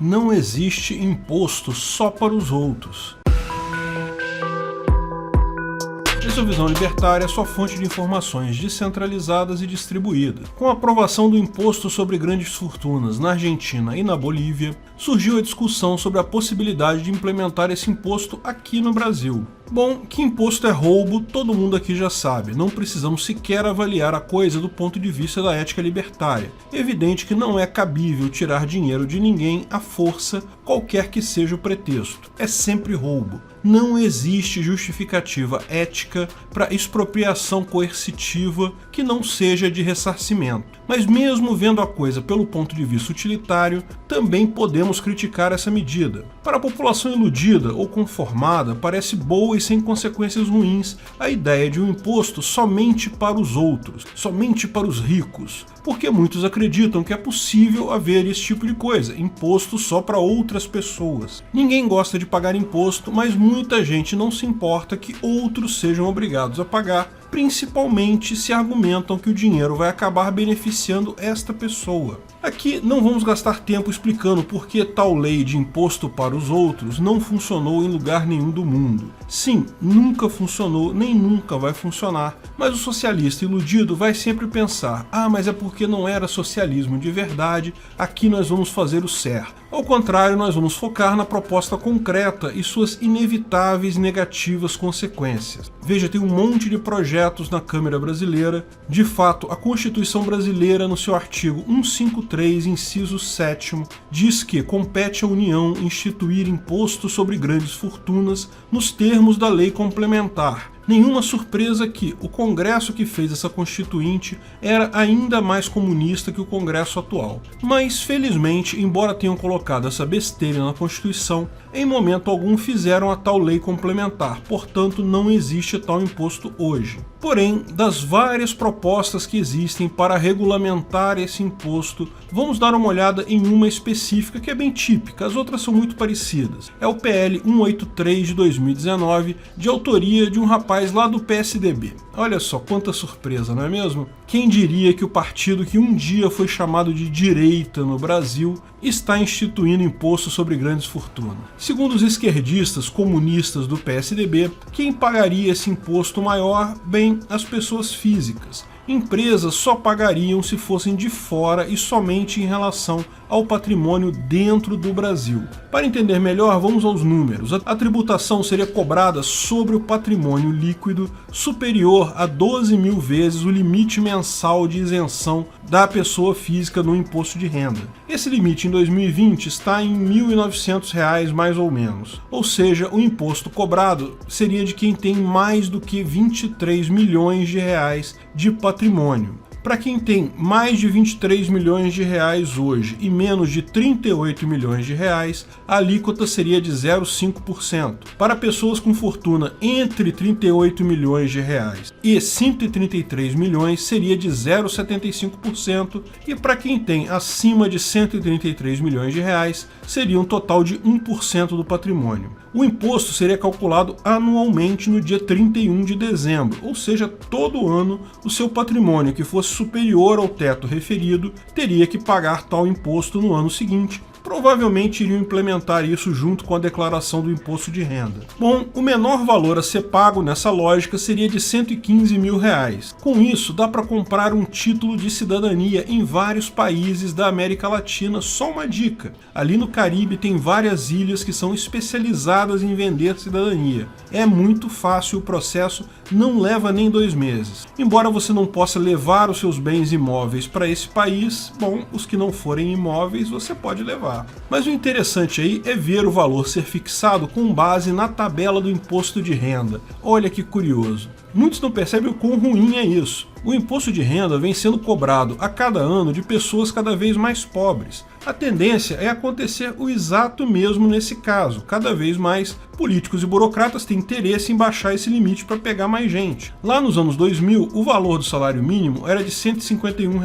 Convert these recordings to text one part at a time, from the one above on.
Não existe imposto só para os outros. Essa visão libertária é sua fonte de informações descentralizadas e distribuídas. Com a aprovação do imposto sobre grandes fortunas na Argentina e na Bolívia, surgiu a discussão sobre a possibilidade de implementar esse imposto aqui no Brasil. Bom, que imposto é roubo, todo mundo aqui já sabe, não precisamos sequer avaliar a coisa do ponto de vista da ética libertária. É evidente que não é cabível tirar dinheiro de ninguém à força, qualquer que seja o pretexto. É sempre roubo. Não existe justificativa ética para expropriação coercitiva que não seja de ressarcimento. Mas mesmo vendo a coisa pelo ponto de vista utilitário, também podemos criticar essa medida. Para a população iludida ou conformada, parece boa e sem consequências ruins a ideia de um imposto somente para os outros, somente para os ricos, porque muitos acreditam que é possível haver esse tipo de coisa, imposto só para outras pessoas. Ninguém gosta de pagar imposto, mas muita gente não se importa que outros sejam obrigados a pagar, principalmente se argumentam que o dinheiro vai acabar beneficiando esta pessoa. Aqui não vamos gastar tempo explicando por que tal lei de imposto para os outros não funcionou em lugar nenhum do mundo. Sim, nunca funcionou, nem nunca vai funcionar, mas o socialista iludido vai sempre pensar: ah, mas é porque não era socialismo de verdade, aqui nós vamos fazer o certo. Ao contrário, nós vamos focar na proposta concreta e suas inevitáveis negativas consequências. Veja, tem um monte de projetos na Câmara Brasileira. De fato, a Constituição Brasileira, no seu artigo 153, inciso 7º, diz que compete à União instituir imposto sobre grandes fortunas nos termos da lei complementar. Nenhuma surpresa que o Congresso que fez essa Constituinte era ainda mais comunista que o Congresso atual. Mas, felizmente, embora tenham colocado essa besteira na Constituição, em momento algum fizeram a tal lei complementar, portanto não existe tal imposto hoje. Porém, das várias propostas que existem para regulamentar esse imposto, vamos dar uma olhada em uma específica que é bem típica, as outras são muito parecidas. É o PL 183 de 2019, de autoria de um rapaz lá do PSDB. Olha só, quanta surpresa, não é mesmo? Quem diria que o partido que um dia foi chamado de direita no Brasil está instituindo imposto sobre grandes fortunas. Segundo os esquerdistas comunistas do PSDB, quem pagaria esse imposto maior? Bem, as pessoas físicas. Empresas só pagariam se fossem de fora e somente em relação ao patrimônio dentro do Brasil. Para entender melhor, vamos aos números. A tributação seria cobrada sobre o patrimônio líquido superior a 12 mil vezes o limite mensal de isenção da pessoa física no imposto de renda. Esse limite em 2020 está em R$ 1.900 mais ou menos. Ou seja, o imposto cobrado seria de quem tem mais do que 23 milhões de reais de patrimônio. Para quem tem mais de 23 milhões de reais hoje e menos de 38 milhões de reais, a alíquota seria de 0,5%. Para pessoas com fortuna entre 38 milhões de reais e 133 milhões, seria de 0,75%, e para quem tem acima de 133 milhões de reais, seria um total de 1% do patrimônio. O imposto seria calculado anualmente no dia 31 de dezembro, ou seja, todo ano o seu patrimônio que fosse superior ao teto referido teria que pagar tal imposto no ano seguinte. Provavelmente iriam implementar isso junto com a declaração do imposto de renda. Bom, o menor valor a ser pago nessa lógica seria de R$ 115 mil. Com isso, dá para comprar um título de cidadania em vários países da América Latina. Só uma dica: ali no Caribe tem várias ilhas que são especializadas em vender cidadania. É muito fácil o processo, não leva nem 2 meses. Embora você não possa levar os seus bens imóveis para esse país, bom, os que não forem imóveis você pode levar. Mas o interessante aí é ver o valor ser fixado com base na tabela do imposto de renda. Olha que curioso. Muitos não percebem o quão ruim é isso. O imposto de renda vem sendo cobrado a cada ano de pessoas cada vez mais pobres. A tendência é acontecer o exato mesmo nesse caso. Cada vez mais políticos e burocratas têm interesse em baixar esse limite para pegar mais gente. Lá nos anos 2000, o valor do salário mínimo era de R$ 151.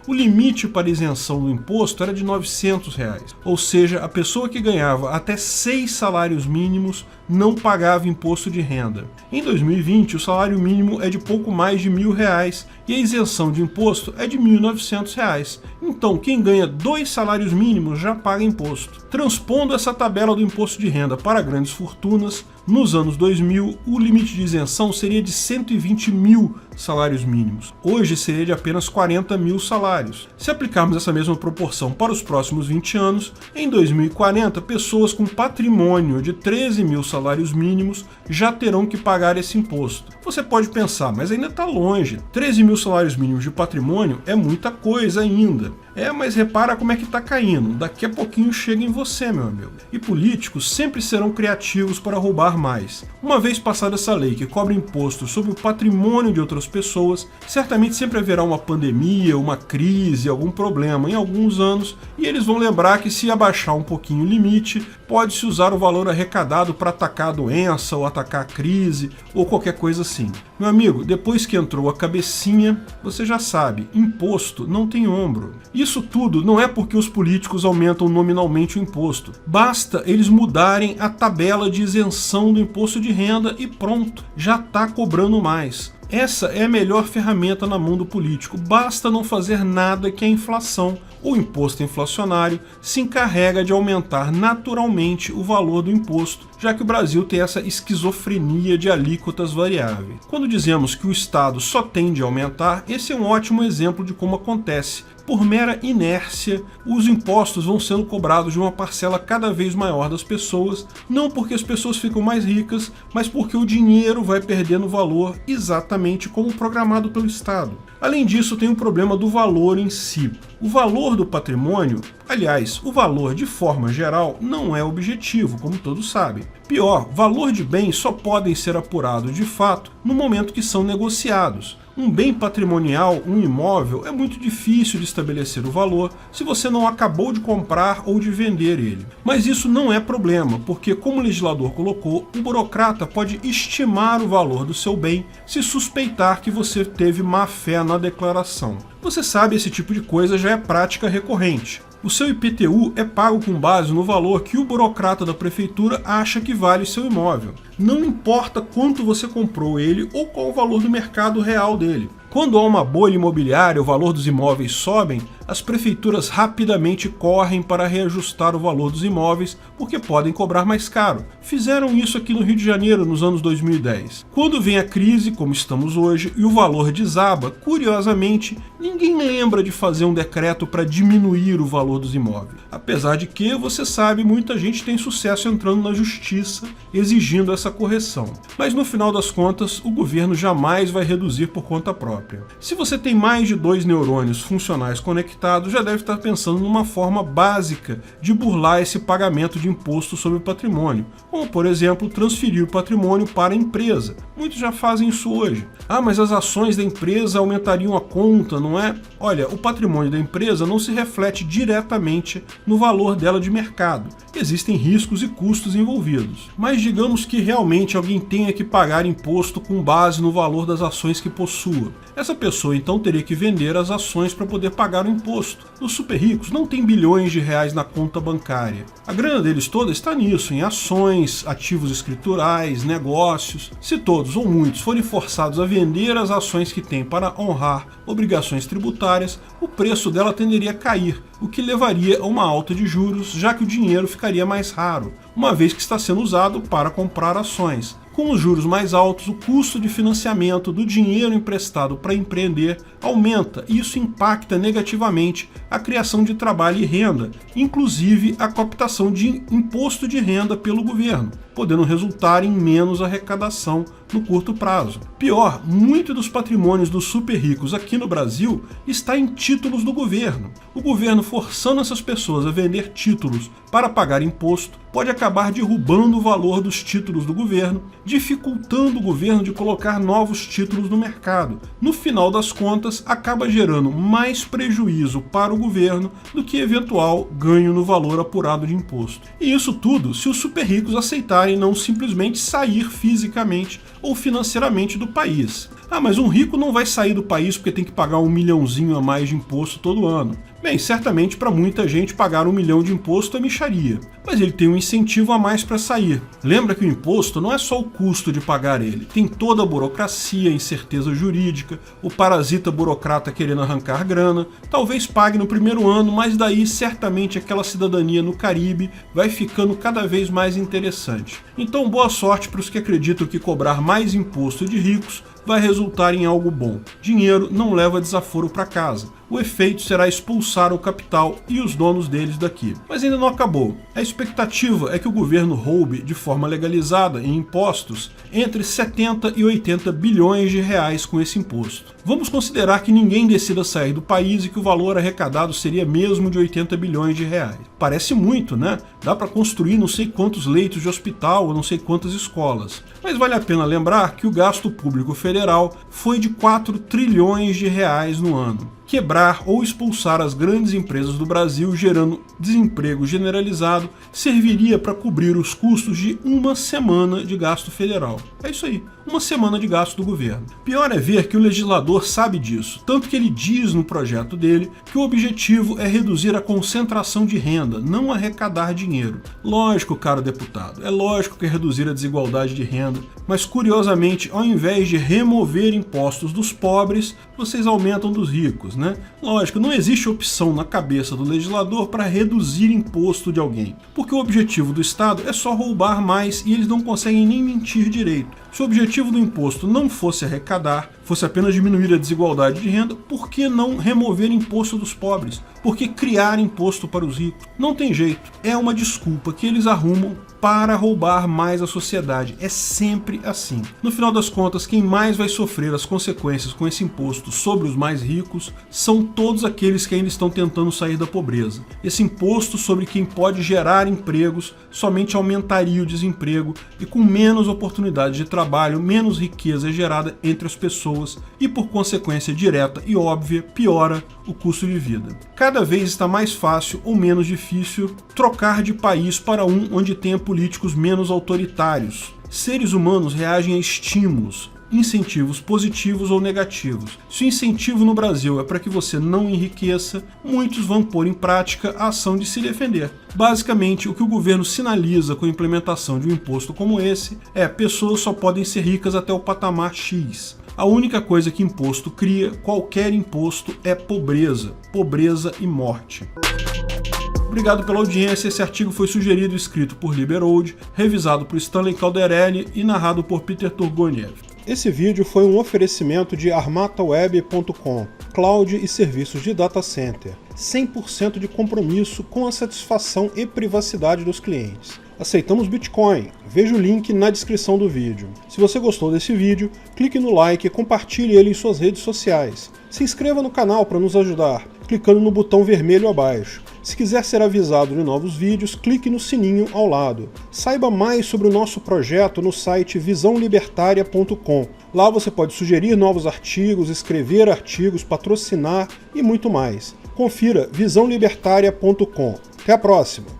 O limite para isenção do imposto era de R$ 900. Ou seja, a pessoa que ganhava até 6 salários mínimos não pagava imposto de renda. Em 2020, o salário mínimo é de pouco mais de R$1.000 e a isenção de imposto é de R$1.900. Então, quem ganha 2 salários mínimos já paga imposto. Transpondo essa tabela do imposto de renda para grandes fortunas, nos anos 2000, o limite de isenção seria de 120 mil salários mínimos. Hoje seria de apenas 40 mil salários. Se aplicarmos essa mesma proporção para os próximos 20 anos, em 2040, pessoas com patrimônio de 13 mil salários mínimos já terão que pagar esse imposto. Você pode pensar, mas ainda está longe. 13 mil salários mínimos de patrimônio é muita coisa ainda. Mas repara como é que está caindo. Daqui a pouquinho chega em você, meu amigo. E políticos sempre serão criativos para roubar mais. Uma vez passada essa lei que cobra imposto sobre o patrimônio de outras pessoas, certamente sempre haverá uma pandemia, uma crise, algum problema em alguns anos, e eles vão lembrar que se abaixar um pouquinho o limite, pode-se usar o valor arrecadado para atacar a doença ou atacar a crise ou qualquer coisa assim. Meu amigo, depois que entrou a cabecinha, você já sabe, imposto não tem ombro. Isso tudo não é porque os políticos aumentam nominalmente o imposto. Basta eles mudarem a tabela de isenção do imposto de renda e pronto, já está cobrando mais. Essa é a melhor ferramenta na mão do político. Basta não fazer nada que a inflação, o imposto inflacionário, se encarrega de aumentar naturalmente o valor do imposto, já que o Brasil tem essa esquizofrenia de alíquotas variáveis. Quando dizemos que o Estado só tende a aumentar, esse é um ótimo exemplo de como acontece. Por mera inércia, os impostos vão sendo cobrados de uma parcela cada vez maior das pessoas, não porque as pessoas ficam mais ricas, mas porque o dinheiro vai perdendo valor exatamente como programado pelo Estado. Além disso, tem o problema do valor em si. O valor do patrimônio, aliás, o valor de forma geral, não é objetivo, como todos sabem. Pior, valor de bens só podem ser apurados de fato no momento que são negociados. Um bem patrimonial, um imóvel, é muito difícil de estabelecer o valor se você não acabou de comprar ou de vender ele. Mas isso não é problema, porque, como o legislador colocou, o burocrata pode estimar o valor do seu bem se suspeitar que você teve má fé na declaração. Você sabe, esse tipo de coisa já é prática recorrente. O seu IPTU é pago com base no valor que o burocrata da prefeitura acha que vale seu imóvel. Não importa quanto você comprou ele ou qual o valor do mercado real dele. Quando há uma bolha imobiliária, o valor dos imóveis sobem, as prefeituras rapidamente correm para reajustar o valor dos imóveis porque podem cobrar mais caro. Fizeram isso aqui no Rio de Janeiro nos anos 2010. Quando vem a crise, como estamos hoje, e o valor desaba, curiosamente, ninguém lembra de fazer um decreto para diminuir o valor dos imóveis. Apesar de que, você sabe, muita gente tem sucesso entrando na justiça exigindo essa correção. Mas no final das contas, o governo jamais vai reduzir por conta própria. Se você tem mais de 2 neurônios funcionais conectados, já deve estar pensando numa forma básica de burlar esse pagamento de imposto sobre o patrimônio, como, por exemplo, transferir o patrimônio para a empresa. Muitos já fazem isso hoje. Mas as ações da empresa aumentariam a conta, não é? Olha, o patrimônio da empresa não se reflete diretamente no valor dela de mercado. Existem riscos e custos envolvidos. Mas digamos que realmente alguém tenha que pagar imposto com base no valor das ações que possua. Essa pessoa então teria que vender as ações para poder pagar o imposto. Os super ricos não têm bilhões de reais na conta bancária. A grana deles toda está nisso, em ações, ativos escriturais, negócios. Se todos ou muitos forem forçados a vender as ações que têm para honrar obrigações tributárias, o preço dela tenderia a cair, o que levaria a uma alta de juros, já que o dinheiro ficaria mais raro, uma vez que está sendo usado para comprar ações. Com os juros mais altos, o custo de financiamento do dinheiro emprestado para empreender aumenta e isso impacta negativamente a criação de trabalho e renda, inclusive a captação de imposto de renda pelo governo, podendo resultar em menos arrecadação no curto prazo. Pior, muito dos patrimônios dos super ricos aqui no Brasil está em títulos do governo. O governo forçando essas pessoas a vender títulos para pagar imposto pode acabar derrubando o valor dos títulos do governo, dificultando o governo de colocar novos títulos no mercado. No final das contas, acaba gerando mais prejuízo para o governo do que eventual ganho no valor apurado de imposto. E isso tudo se os super ricos aceitarem não simplesmente sair fisicamente ou financeiramente do país. Mas um rico não vai sair do país porque tem que pagar 1 milhãozinho a mais de imposto todo ano. Bem, certamente para muita gente pagar 1 milhão de imposto é mixaria, mas ele tem um incentivo a mais para sair. Lembra que o imposto não é só o custo de pagar ele, tem toda a burocracia, incerteza jurídica, o parasita burocrata querendo arrancar grana, talvez pague no primeiro ano, mas daí certamente aquela cidadania no Caribe vai ficando cada vez mais interessante. Então boa sorte para os que acreditam que cobrar mais imposto de ricos vai resultar em algo bom. Dinheiro não leva desaforo para casa. O efeito será expulsar o capital e os donos deles daqui. Mas ainda não acabou. A expectativa é que o governo roube de forma legalizada em impostos entre 70 e 80 bilhões de reais com esse imposto. Vamos considerar que ninguém decida sair do país e que o valor arrecadado seria mesmo de 80 bilhões de reais. Parece muito, né? Dá para construir não sei quantos leitos de hospital ou não sei quantas escolas. Mas vale a pena lembrar que o gasto público federal foi de 4 trilhões de reais no ano. Quebrar ou expulsar as grandes empresas do Brasil, gerando desemprego generalizado, serviria para cobrir os custos de uma semana de gasto federal. É isso aí, uma semana de gasto do governo. Pior é ver que o legislador sabe disso, tanto que ele diz no projeto dele que o objetivo é reduzir a concentração de renda, não arrecadar dinheiro. Lógico, caro deputado, é lógico que é reduzir a desigualdade de renda, mas curiosamente, ao invés de remover impostos dos pobres, vocês aumentam dos ricos, né? Lógico, não existe opção na cabeça do legislador para reduzir imposto de alguém, porque o objetivo do Estado é só roubar mais e eles não conseguem nem mentir direito. Se o objetivo do imposto não fosse arrecadar, fosse apenas diminuir a desigualdade de renda, por que não remover imposto dos pobres? Por que criar imposto para os ricos? Não tem jeito, é uma desculpa que eles arrumam para roubar mais a sociedade. É sempre assim. No final das contas, quem mais vai sofrer as consequências com esse imposto sobre os mais ricos são todos aqueles que ainda estão tentando sair da pobreza. Esse imposto sobre quem pode gerar empregos somente aumentaria o desemprego e com menos oportunidades de trabalho, menos riqueza é gerada entre as pessoas e, por consequência direta e óbvia, piora o custo de vida. Cada vez está mais fácil ou menos difícil trocar de país para um onde tenha políticos menos autoritários. Seres humanos reagem a estímulos, incentivos positivos ou negativos. Se o incentivo no Brasil é para que você não enriqueça, muitos vão pôr em prática a ação de se defender. Basicamente, o que o governo sinaliza com a implementação de um imposto como esse é: pessoas só podem ser ricas até o patamar X. A única coisa que imposto cria, qualquer imposto, é pobreza. Pobreza e morte. Obrigado pela audiência. Esse artigo foi sugerido e escrito por Liberold, revisado por Stanley Calderelli e narrado por Peter Turgoniev. Esse vídeo foi um oferecimento de armataweb.com, cloud e serviços de data center. 100% de compromisso com a satisfação e privacidade dos clientes. Aceitamos Bitcoin. Veja o link na descrição do vídeo. Se você gostou desse vídeo, clique no like e compartilhe ele em suas redes sociais. Se inscreva no canal para nos ajudar, clicando no botão vermelho abaixo. Se quiser ser avisado de novos vídeos, clique no sininho ao lado. Saiba mais sobre o nosso projeto no site visãolibertaria.com. Lá você pode sugerir novos artigos, escrever artigos, patrocinar e muito mais. Confira visãolibertaria.com. Até a próxima!